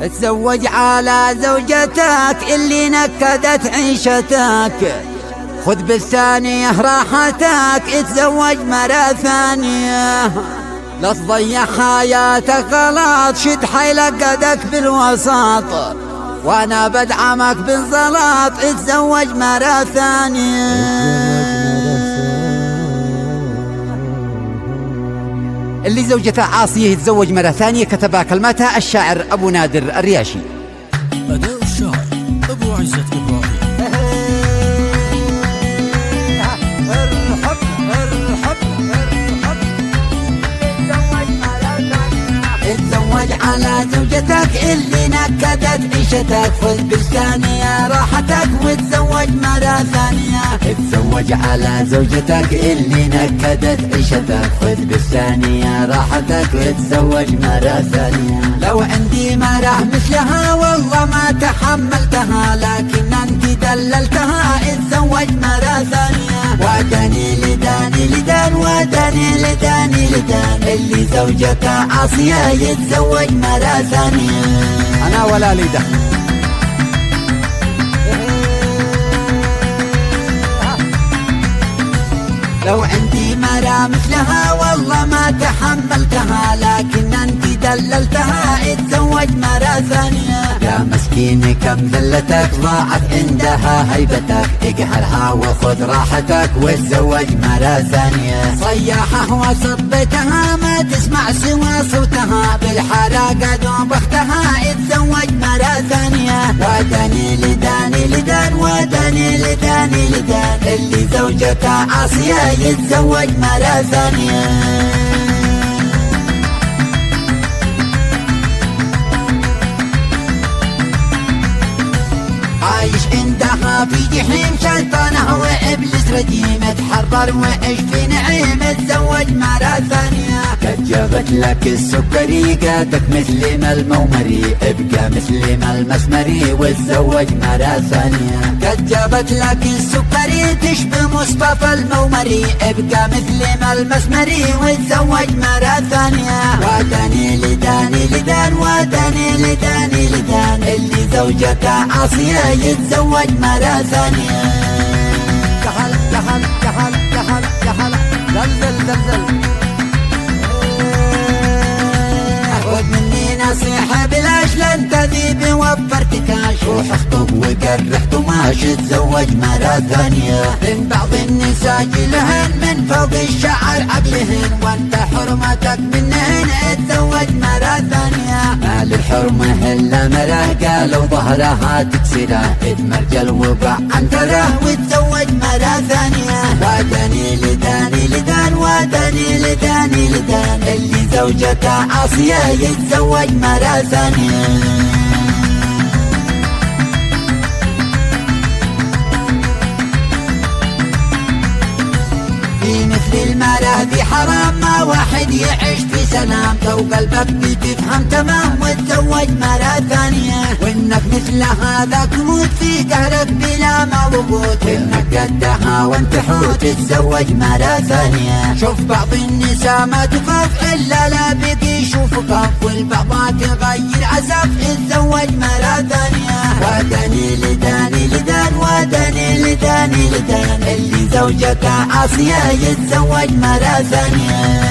تزوج على زوجتك اللي نكدت عيشتك، خذ بالثانية راحتك تزوج مرة ثانية. لا تضيع حياتك غلط، شد حيلك قدك بالوسط، وانا بدعمك بالزلط تزوج مرة ثانية. اللي زوجته عاصية يتزوج مرة ثانية كتبها كلماتها الشاعر أبو نادر الرياشي. أداء الشاعر أبو عزت إبراهيم. اتزوج على زوجتك اللي نكدت عيشتك، خذ بالثانية راحتك وتزوج مرة ثانية. اتزوج على زوجتك اللي نكدت عيشتك، خذ بالثانية راحتك وتزوج مرة ثانية. لو عندي مرة مثلها والله ما تحملتها، لكن انت دللتها اتزوج مرة ثانية. وداني لداني لدان وداني لداني لدان، اللي زوجته عاصية يتزوج مرة ثانية. أنا ولا لي دخل. لو عندي مرة مثلها والله ما تحملتها، لكن انت دللتها اتزوج مرة ثانية. يا مسكين كم ذلتك ضاعت عندها هيبتك، اقهرها وخذ راحتك وتزوج مرة ثانية. صياحة وصبتها ما تسمع سوى صوتها، بالحراقة دوبختها اتزوج مرة ثانية. وداني لداني لدان وداني لداني لدان، اللي زوجته عاصية يتزوج مرة ثانية. عايش عندها في جحيم شيطانها وإبليس رجيم، اتحرر وعيش في نعيم اتزوج مرة ثانية. قد جابت لك السكري قادك مثل ما المومري، ابقى مثل ما المسمري وتزوج مرة ثانية. قد جابت لك السكري تشبه مصطفى المومري، ابقى مثل ما المسمري وتزوج مرة ثانية. وداني لداني لدان وداني لداني لدان، اللي زوجته عاصية يتزوج مرة ثانية. كحل كحل كحل كحل كحل زلزل زلزل. خذ مني نصيحة بلاش لن تذيب وفرت كاش، روح اخطب وقرح طماش تزوج مرة ثانية. من بعض النساء جلهن من فوق الشعر عقلهن، وانت حرمتك منهن تزوج مرة ثانية. ما للحرمة الا مرة قالوا ظهرها تكسره، اتمرجل وبع عنتره وتزوج مرة ثانية. وداني لداني لدان وداني لداني لدان، اللي زوجته عاصية يتزوج مرة ثانية. في مثل المرأة ذي حرام ما واحد يعيش في سلام، لو قلبك بتفهم تمام وتزوج مرة ثانية. وانك مثل هذا تموت في قهرك بلا موجود، وانك قدها وانت حوت تتزوج مرة ثانية. شوف بعض النساء ما تخاف الا لا بقي يشوفك، والبعض تغير عزف تتزوج مرة ثانية. وداني لداني لدان وداني لداني لدان، اللي زوجته عاصية يتزوج مرة ثانية.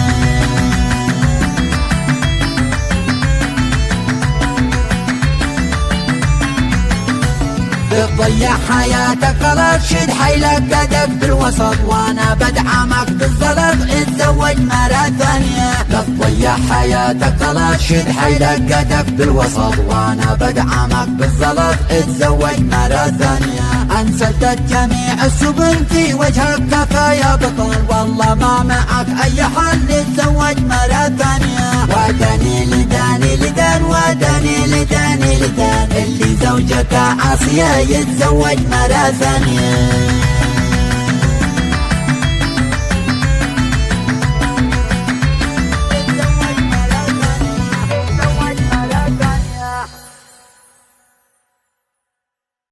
بتضيع حياتك غلط، شد حيلك قدك بالوسط، وانا بدعمك بالزلط اتزوج مرة ثانية. لا تضيع حياتك غلط، شد حيلك قدك بالوسط، وانا بدعمك بالزلط اتزوج مرة ثانية. انسدت جميع السبل في وجهك كفاية بطل، والله ما معك اي حل تتزوج مرة ثانية. وداني لداني لدان وداني لداني لدان، اللي زوجته عاصية يتزوج مرة ثانية.